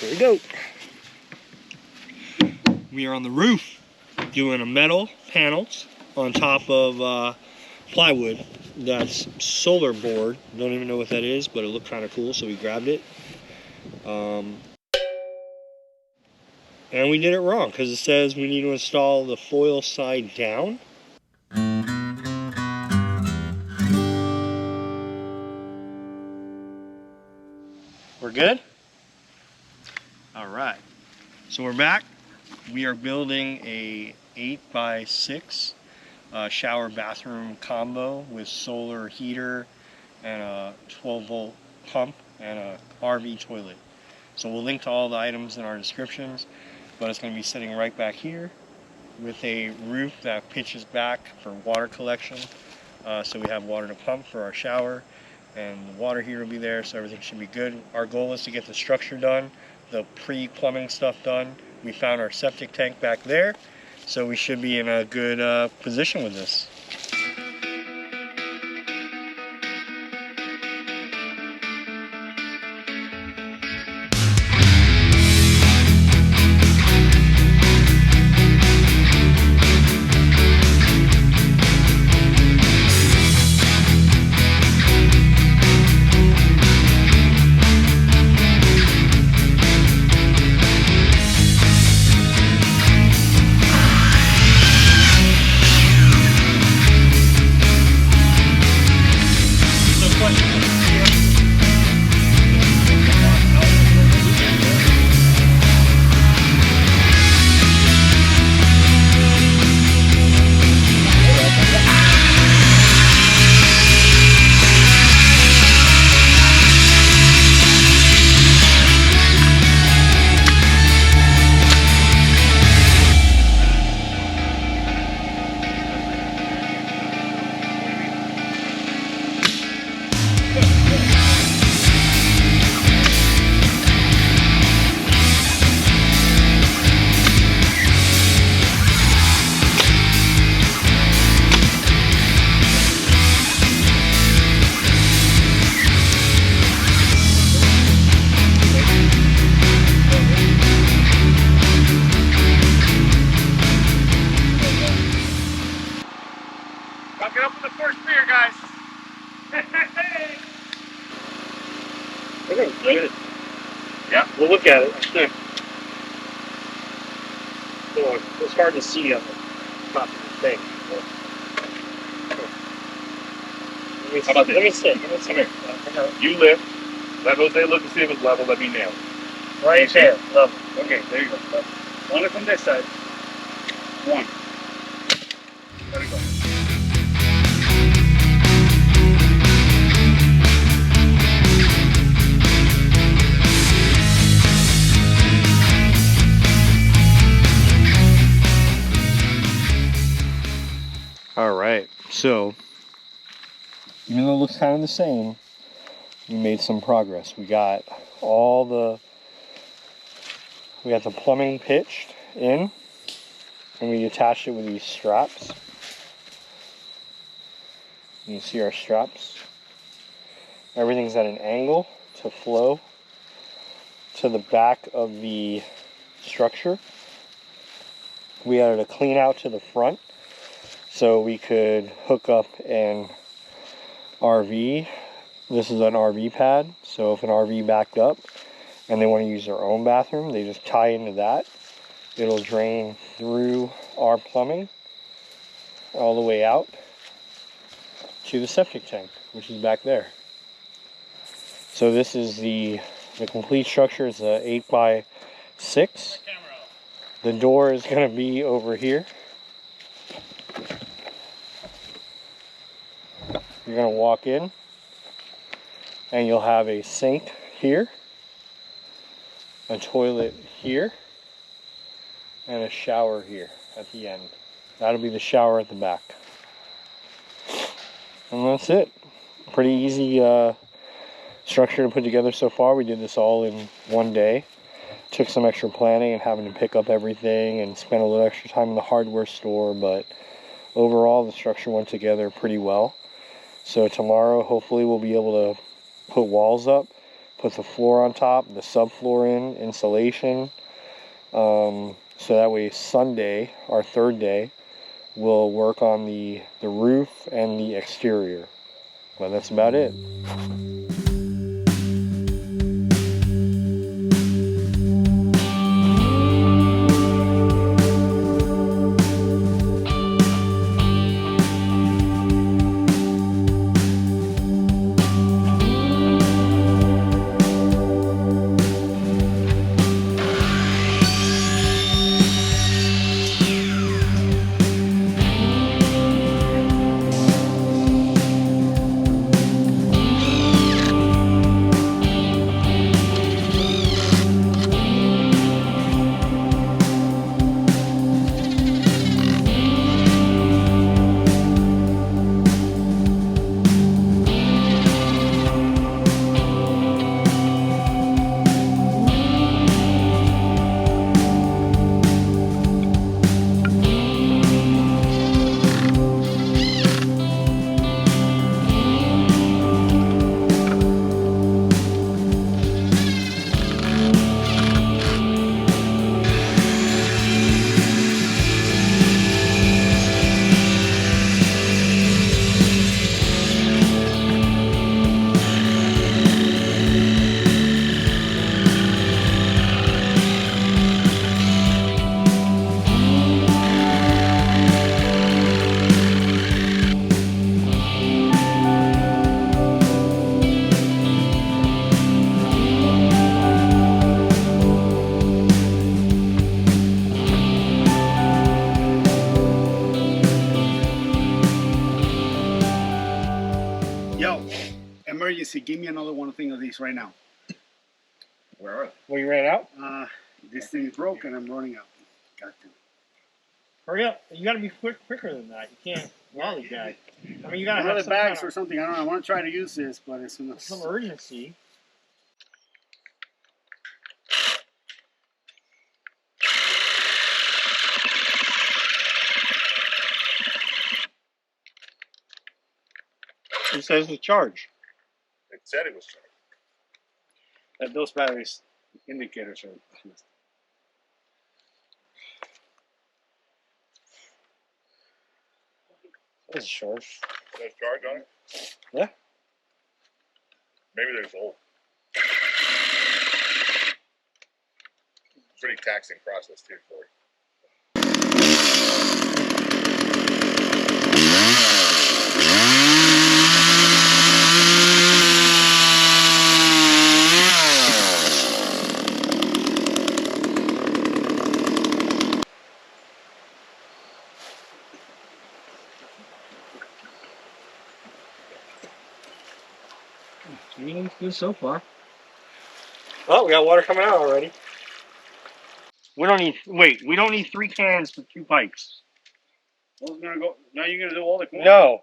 Here we go. We are on the roof doing a metal panels on top of plywood. That's solar board. Don't even know what that is, but it looked kind of cool, so we grabbed it. And we did it wrong because it says we need to install the foil side down. We're good? All right. So we're back. We are building a 8x6 shower bathroom combo with solar heater and a 12-volt pump and a RV toilet. So we'll link to all the items in our descriptions, but it's going to be sitting right back here with a roof that pitches back for water collection. So we have water to pump for our shower, and the water heater will be there, so everything should be good. Our goal is to get the structure done, the pre-plumbing stuff done. We found our septic tank back there, so we should be in a good position with this. Good. Yeah, we'll look at it. It's hard to see on the top of the thing. How about this? Let me sit. Come here. You lift. Let Jose look and see if it's level. Let me nail it. Right there. Level. Okay, there you go. One from this side. One. There we go. Alright, so even though it looks kind of the same, we made some progress. We got the plumbing pitched in, and we attached it with these straps. You can see our straps. Everything's at an angle to flow to the back of the structure. We added a clean out to the front, so we could hook up an RV. This is an RV pad, so if an RV backed up and they want to use their own bathroom, they just tie into that. It'll drain through our plumbing all the way out to the septic tank, which is back there. So this is the complete structure. It's a 8x6. The door is going to be over here. You're going to walk in and you'll have a sink here, a toilet here, and a shower here at the end. That'll be the shower at the back. And that's it. Pretty easy structure to put together so far. We did this all in one day. Took some extra planning and having to pick up everything and spend a little extra time in the hardware store, but overall the structure went together pretty well. So tomorrow hopefully we'll be able to put walls up, put the floor on top, the subfloor in, insulation. So that way Sunday, our third day, we'll work on the roof and the exterior. But that's about it. Emergency, give me another one thing of these right now. Where are they? Well, you ran out? This thing is broken. I'm running out. Got to. Hurry up. You gotta be quicker than that. You can't lollygag. I mean, you gotta have One of the some bags kind or something. I don't know. I want to try to use this, but it's of some urgency. It says the charge. It said it was charged. those batteries indicators are. It's charged. There's charge on it? Yeah. Maybe there's old. Pretty taxing process too for you. Everything's good so far. Oh, we got water coming out already. We don't need 3 cans for 2 pipes. Who's gonna go? Now you're gonna do all the corners? No.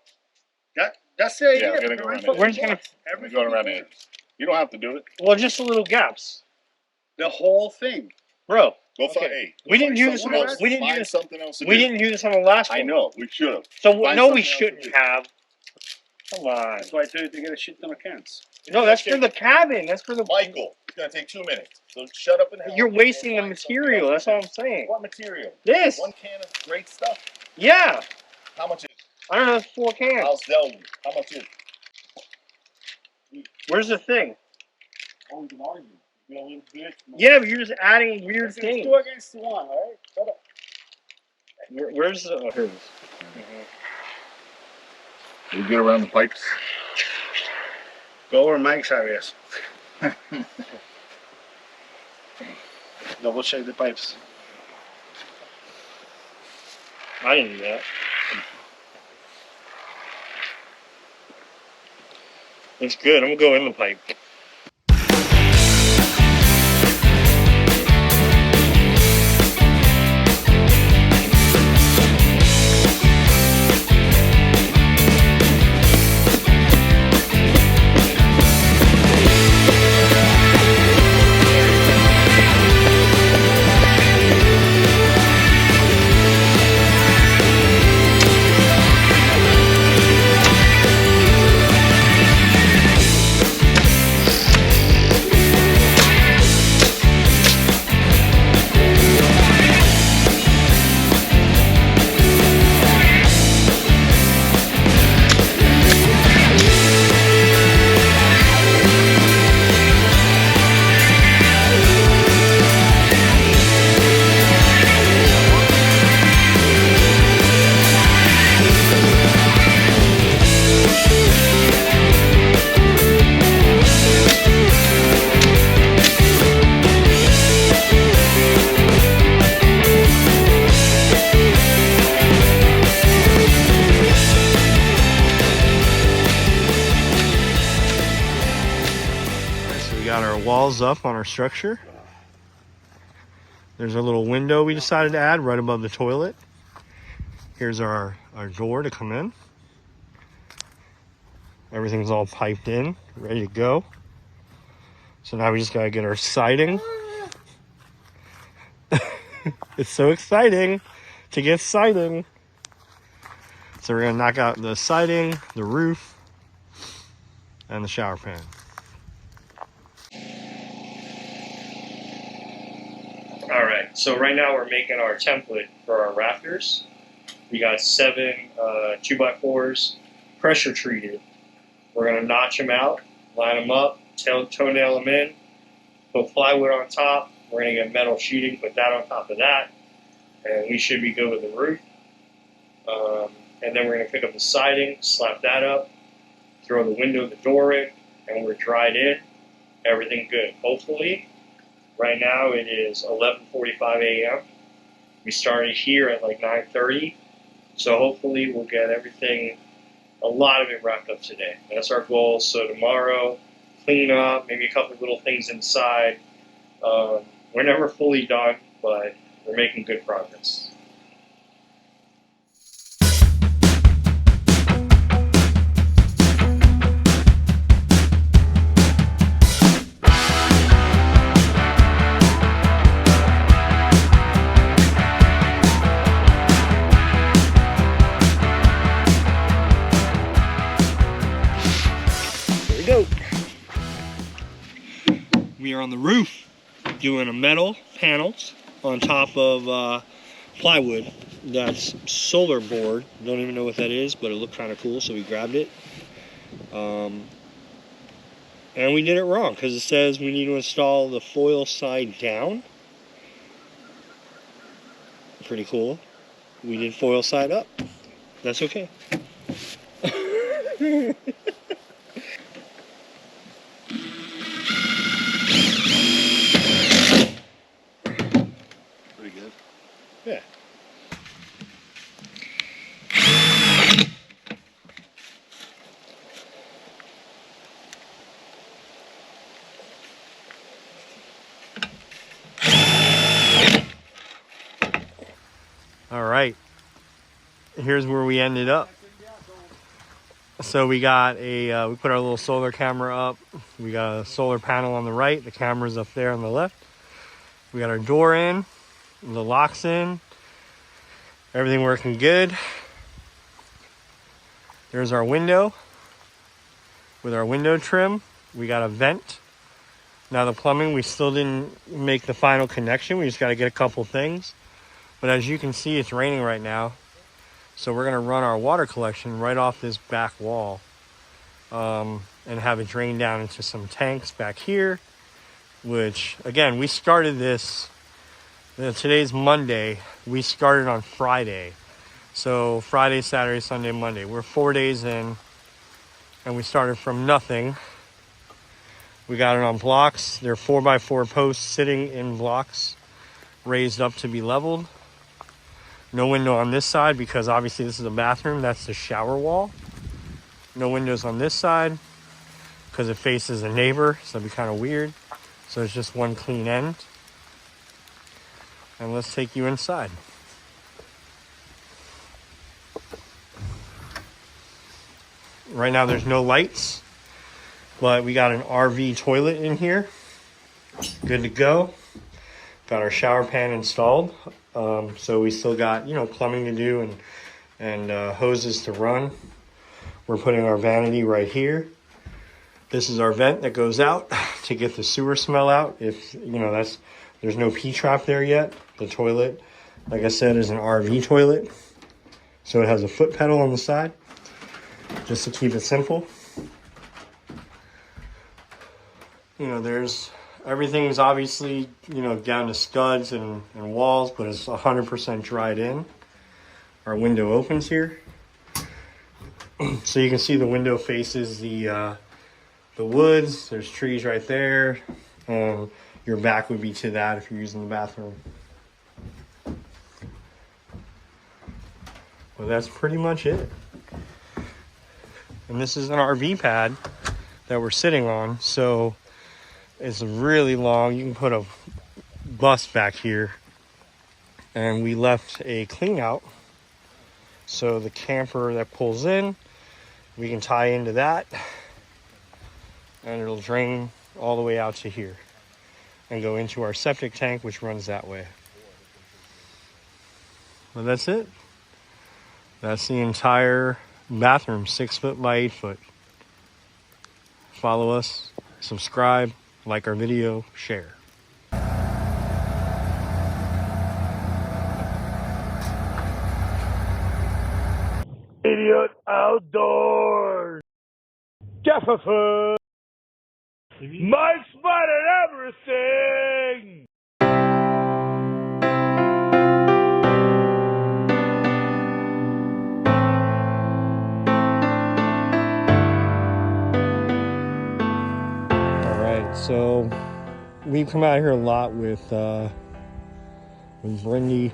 That's the idea. Yeah, we're gonna go around We're just gonna We're going around the edges. You don't have to do it. well, just the little gaps. The whole thing. Bro. Go Okay. find. Hey, We didn't do this something on else. we didn't do Find this something else to we do. didn't do this on the last one. I know. We should have. So Find no, we something else to shouldn't do. have. Come on. That's why I told you to get a shit ton of cans. No, that's for the cabin. That's for the Michael, it's gonna take 2 minutes. So shut up and help. You're wasting the Find something material. else That's to all do. I'm saying. What material? This. 1 can of great stuff. Yeah. How much is it? I don't know. It's 4 cans. I'll sell you. How much is it? Where's the thing? Oh, we can argue. You know, a little bit. Yeah, but you're just adding weird It's things. 2 against 1, all right? Shut up. Where's the? Oh, here it is. You get around the pipes. Go over Mike's areas. Double check the pipes. I didn't do that. It's good. I'm gonna go in the pipe. walls up on our structure. There's a little window we decided to add right above the toilet. Here's our door to come in. Everything's all piped in, ready to go. So now we just gotta get our siding. It's so exciting to get siding. So we're gonna knock out the siding, the roof, and the shower pan. All right, so right now we're making our template for our rafters. We got 7 2x4s, pressure treated. We're gonna notch them out, line them up, toenail them in, put plywood on top. We're gonna get metal sheeting, put that on top of that, and we should be good with the roof. And then we're gonna pick up the siding, slap that up, throw the window, the door in, and we're dried in. Everything good. Hopefully, right now it is 11:45 a.m. We started here at like 9:30, so hopefully we'll get everything, a lot of it wrapped up today. That's our goal. So tomorrow, clean up, maybe a couple of little things inside. We're never fully done, but we're making good progress. Here we go. We are on the roof doing a metal panels on top of plywood. That's solar board. Don't even know what that is, but it looked kind of cool, so we grabbed it. And we did it wrong because it says we need to install the foil side down. Pretty cool. We did foil side up. That's okay. Pretty good. Yeah. All right. Here's where we ended up. So we got we put our little solar camera up. We got a solar panel on the right. The camera's up there on the left. We got our door in, the locks in. Everything working good. There's our window with our window trim. We got a vent. Now the plumbing, we still didn't make the final connection. We just got to get a couple things. But as you can see, it's raining right now. So we're going to run our water collection right off this back wall and have it drain down into some tanks back here, which, again, we started this, today's Monday. We started on Friday. So Friday, Saturday, Sunday, Monday. We're 4 days in, and we started from nothing. We got it on blocks. They're 4x4 posts sitting in blocks, raised up to be leveled. No window on this side because obviously this is a bathroom. That's the shower wall. No windows on this side because it faces a neighbor, so it'd be kind of weird. So it's just one clean end. And let's take you inside. Right now there's no lights, but we got an RV toilet in here. Good to go. Got our shower pan installed. So we still got, plumbing to do and hoses to run. We're putting our vanity right here. This is our vent that goes out to get the sewer smell out. If, there's no P-trap there yet. The toilet, like I said, is an RV toilet. So it has a foot pedal on the side, just to keep it simple. Everything's obviously, down to studs and walls, but it's 100% dried in. Our window opens here. So you can see the window faces the woods. There's trees right there. Your back would be to that if you're using the bathroom. Well, that's pretty much it. And this is an RV pad that we're sitting on. So It's really long. You can put a bus back here. And we left a clean out. So the camper that pulls in, we can tie into that. And it'll drain all the way out to here. And go into our septic tank, which runs that way. But that's it. That's the entire bathroom, 6 foot by 8 foot. Follow us, subscribe, like our video, share. Idiot Outdoors. Jefferson. My spot at everything. So we've come out here a lot with Brendy,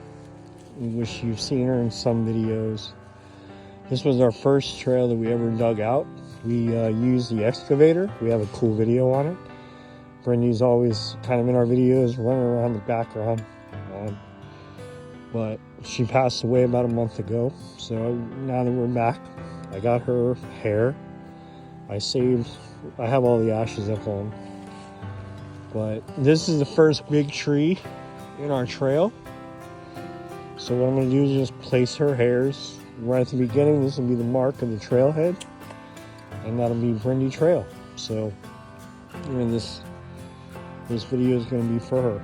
which you've seen her in some videos. This was our first trail that we ever dug out. We used the excavator. We have a cool video on it. Brendy's always kind of in our videos, running around the background. But she passed away about a month ago. So now that we're back, I got her hair. I have all the ashes at home. But this is the first big tree in our trail. So what I'm going to do is just place her hairs right at the beginning. This will be the mark of the trailhead. And that'll be Brendy Trail. So, this video is going to be for her.